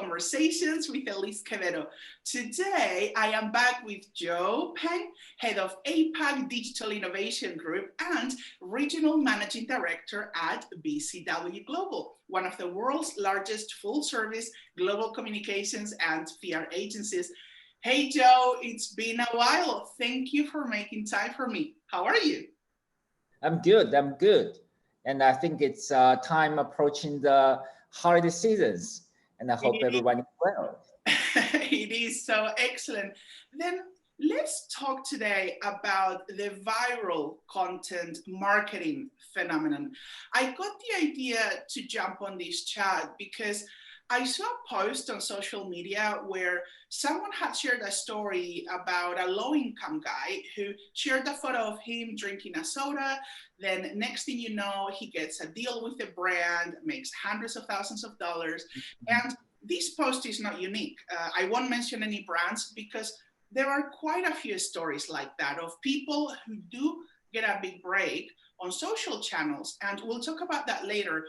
Conversations with Elise Quevedo. Today, I am back with Joe Peng, head of APAC Digital Innovation Group and Regional Managing Director at BCW Global, one of the world's largest full-service global communications and PR agencies. Hey, Joe, it's been a while. Thank you for making time for me. How are you? I'm good. And I think it's time approaching the holiday seasons, and I hope everyone is well. It is so excellent. Then let's talk today about the viral content marketing phenomenon. I got the idea to jump on this chat because I saw a post on social media where someone had shared a story about a low-income guy who shared a photo of him drinking a soda. Then next thing you know, he gets a deal with the brand, makes hundreds of thousands of dollars. And this post is not unique. I won't mention any brands because there are quite a few stories like that of people who do get a big break on social channels. And we'll talk about that later.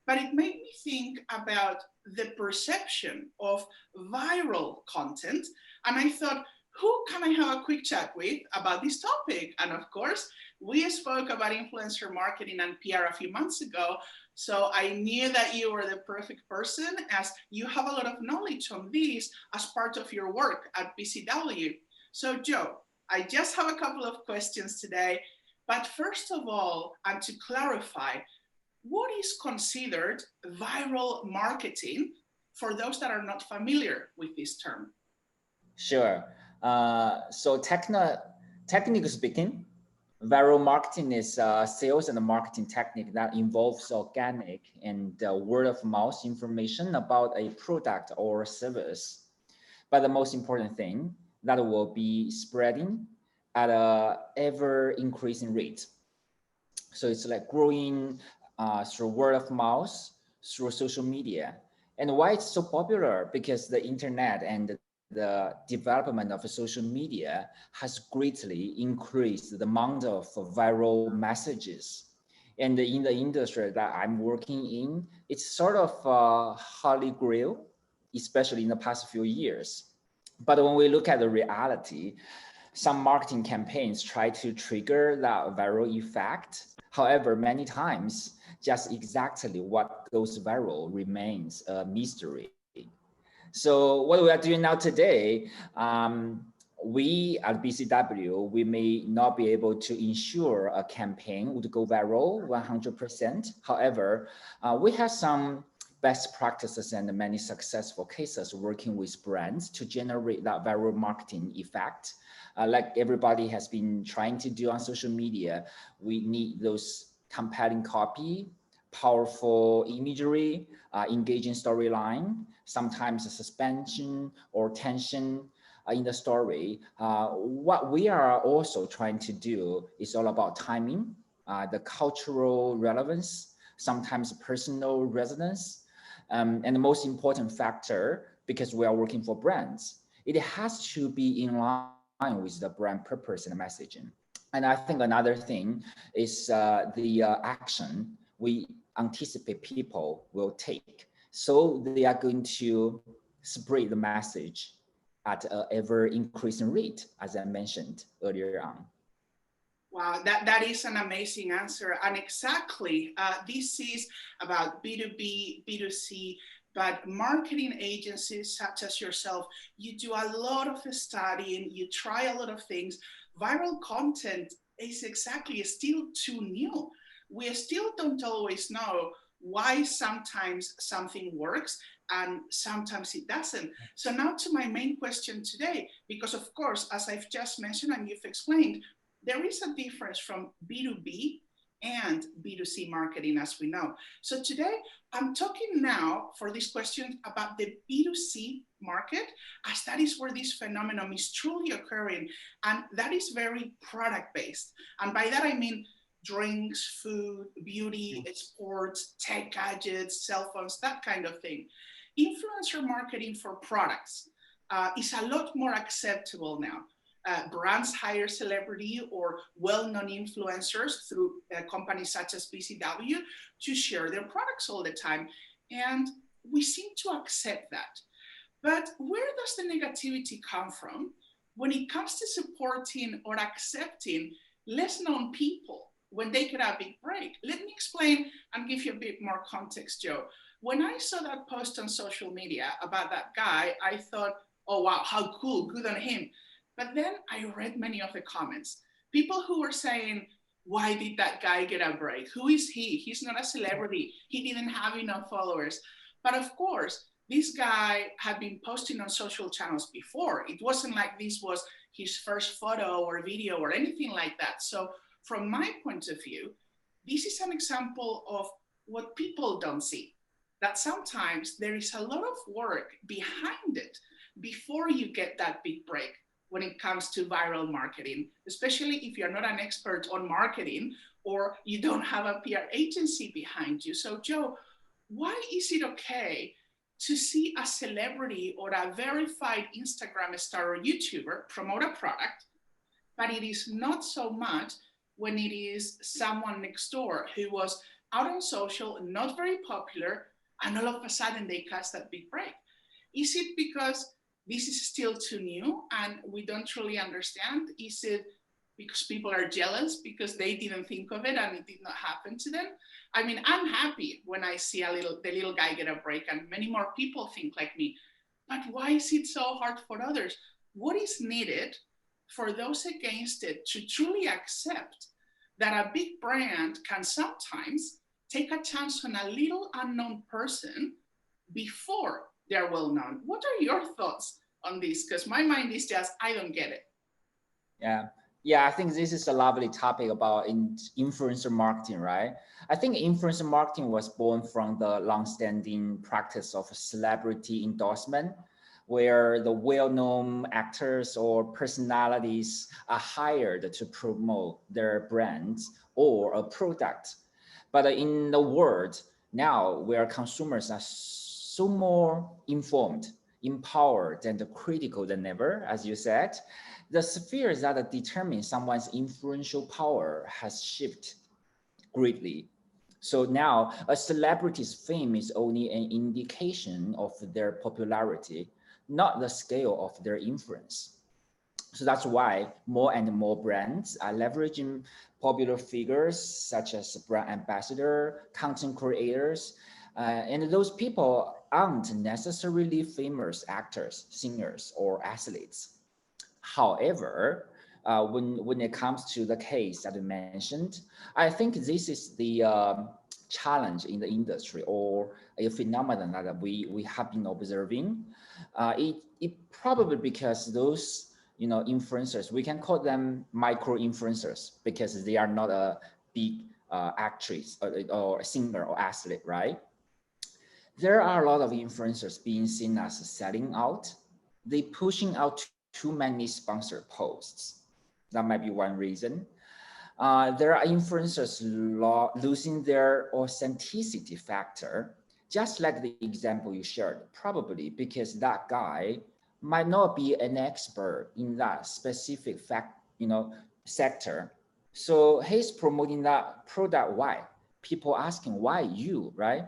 But it made me think about the perception of viral content. And I thought, who can I have a quick chat with about this topic? And of course, we spoke about influencer marketing and PR a few months ago. So I knew that you were the perfect person as you have a lot of knowledge on this as part of your work at BCW. So Joe, I just have a couple of questions today. But first of all, and to clarify, what is considered viral marketing for those that are not familiar with this term? Sure. So technically speaking, viral marketing is a sales and marketing technique that involves organic and word of mouth information about a product or service. But the most important thing, that will be spreading at a ever increasing rate. So it's like growing through word of mouth, through social media. And why it's so popular? Because the internet and the development of social media has greatly increased the amount of viral messages. And in the industry that I'm working in, it's sort of a holy grail, especially in the past few years. But when we look at the reality, some marketing campaigns try to trigger that viral effect. However, many times, just exactly what goes viral remains a mystery. So what we are doing now today, we at BCW, we may not be able to ensure a campaign would go viral 100%. However, we have some best practices and many successful cases working with brands to generate that viral marketing effect. Like everybody has been trying to do on social media, we need those compelling copy, powerful imagery, engaging storyline, sometimes a suspension or tension in the story. What we are also trying to do is all about timing, the cultural relevance, sometimes personal resonance, and the most important factor, because we are working for brands, it has to be in line with the brand purpose and messaging. And I think another thing is the action we anticipate people will take. So they are going to spread the message at an ever increasing rate, as I mentioned earlier on. Wow, that is an amazing answer. And exactly, this is about B2B, B2C, but marketing agencies such as yourself, you do a lot of studying, you try a lot of things. Viral content is exactly still too new. We still don't always know why sometimes something works and sometimes it doesn't. So now to my main question today, because of course, as I've just mentioned and you've explained, there is a difference from B2B and B2C marketing, as we know. So today, I'm talking now for this question about the B2C market, as that is where this phenomenon is truly occurring. And that is very product-based. And by that, I mean drinks, food, beauty, sports, tech gadgets, cell phones, that kind of thing. Influencer marketing for products is a lot more acceptable now. Brands hire celebrity or well-known influencers through companies such as BCW to share their products all the time. And we seem to accept that. But where does the negativity come from when it comes to supporting or accepting less known people when they get a big break? Let me explain and give you a bit more context, Joe. When I saw that post on social media about that guy, I thought, oh, wow, how cool, good on him. But then I read many of the comments. People who were saying, why did that guy get a break? Who is he? He's not a celebrity. He didn't have enough followers. But of course, this guy had been posting on social channels before. It wasn't like this was his first photo or video or anything like that. So from my point of view, this is an example of what people don't see, that sometimes there is a lot of work behind it before you get that big break when it comes to viral marketing, especially if you're not an expert on marketing or you don't have a PR agency behind you. So Joe, why is it okay to see a celebrity or a verified Instagram star or YouTuber promote a product, but it is not so much when it is someone next door who was out on social, not very popular, and all of a sudden they catch that big break? Is it because this is still too new and we don't truly understand? Is it because people are jealous because they didn't think of it and it did not happen to them? I mean, I'm happy when I see the little guy get a break and many more people think like me. But why is it so hard for others? What is needed for those against it to truly accept that a big brand can sometimes take a chance on a little unknown person before they're well known? What are your thoughts on this? Because my mind is just, I don't get it. Yeah. Yeah, I think this is a lovely topic about influencer marketing, right? I think influencer marketing was born from the long-standing practice of celebrity endorsement, where the well-known actors or personalities are hired to promote their brands or a product. But in the world now where consumers are so more informed, empowered, and critical than ever, as you said, the spheres that determine someone's influential power has shifted greatly. So now a celebrity's fame is only an indication of their popularity, not the scale of their influence. So that's why more and more brands are leveraging popular figures such as brand ambassador, content creators, and those people aren't necessarily famous actors, singers, or athletes. However, when it comes to the case that you mentioned, I think this is the challenge in the industry or a phenomenon that we have been observing. It probably because those influencers, we can call them micro influencers because they are not a big actress or a singer or athlete, right? There are a lot of influencers being seen as selling out. They pushing out too many sponsored posts. That might be one reason. There are influencers losing their authenticity factor, just like the example you shared, probably because that guy might not be an expert in that specific sector. So he's promoting that product. Why? People asking why you, right?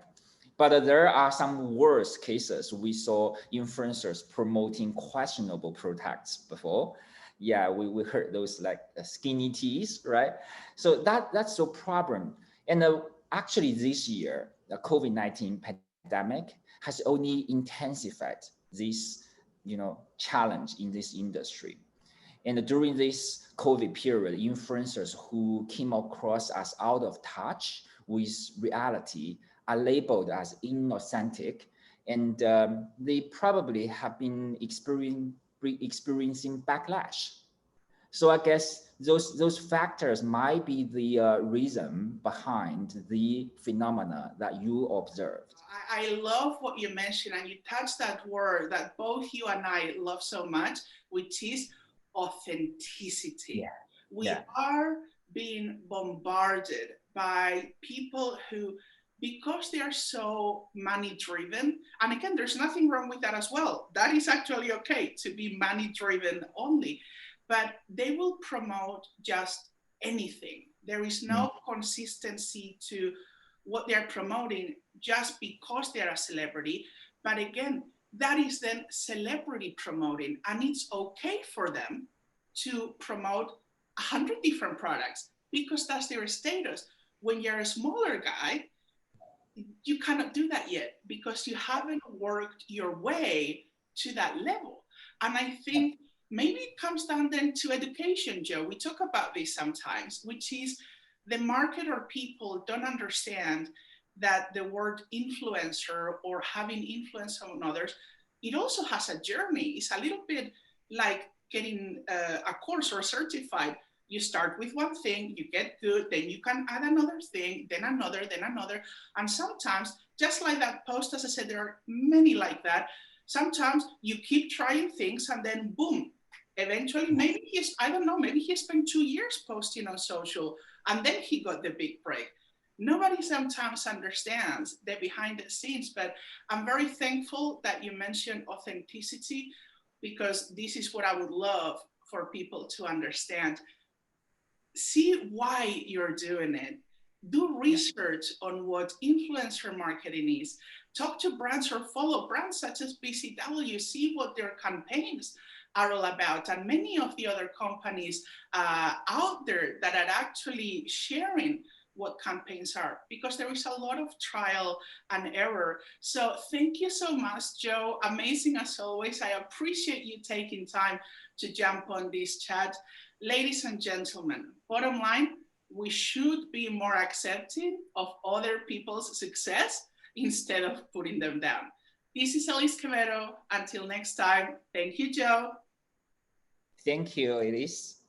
But there are some worse cases. We saw influencers promoting questionable products before. Yeah, we heard those like skinny teas, right? So that's the problem. And actually this year, the COVID-19 pandemic has only intensified this, challenge in this industry. And during this COVID period, influencers who came across as out of touch with reality are labeled as inauthentic, and they probably have been experiencing backlash. So I guess those factors might be the reason behind the phenomena that you observed. I love what you mentioned, and you touched that word that both you and I love so much, which is authenticity. Yeah, We yeah, are being bombarded by people who, because they are so money driven, and again, there's nothing wrong with that as well. That is actually okay to be money driven only, but they will promote just anything. There is mm, no consistency to what they're promoting just because they're a celebrity. But again, that is then celebrity promoting, and it's okay for them to promote 100 different products because that's their status. When you're a smaller guy, you cannot do that yet because you haven't worked your way to that level. And I think maybe it comes down then to education, Joe. We talk about this sometimes, which is the market or people don't understand that the word influencer or having influence on others, it also has a journey. It's a little bit like getting a course or certified. You start with one thing, you get good, then you can add another thing, then another, then another. And sometimes, just like that post, as I said, there are many like that. Sometimes you keep trying things and then boom, eventually maybe I don't know, maybe he spent 2 years posting on social and then he got the big break. Nobody sometimes understands the behind the scenes, but I'm very thankful that you mentioned authenticity, because this is what I would love for people to understand. See why you're doing it. Do research on what influencer marketing is. Talk to brands or follow brands such as BCW. See what their campaigns are all about. And many of the other companies out there that are actually sharing what campaigns are, because there is a lot of trial and error. So thank you so much, Joe. Amazing as always. I appreciate you taking time to jump on this chat. Ladies and gentlemen, bottom line, we should be more accepting of other people's success instead of putting them down. This is Elise Quevedo. Until next time, thank you, Joe. Thank you, Elise.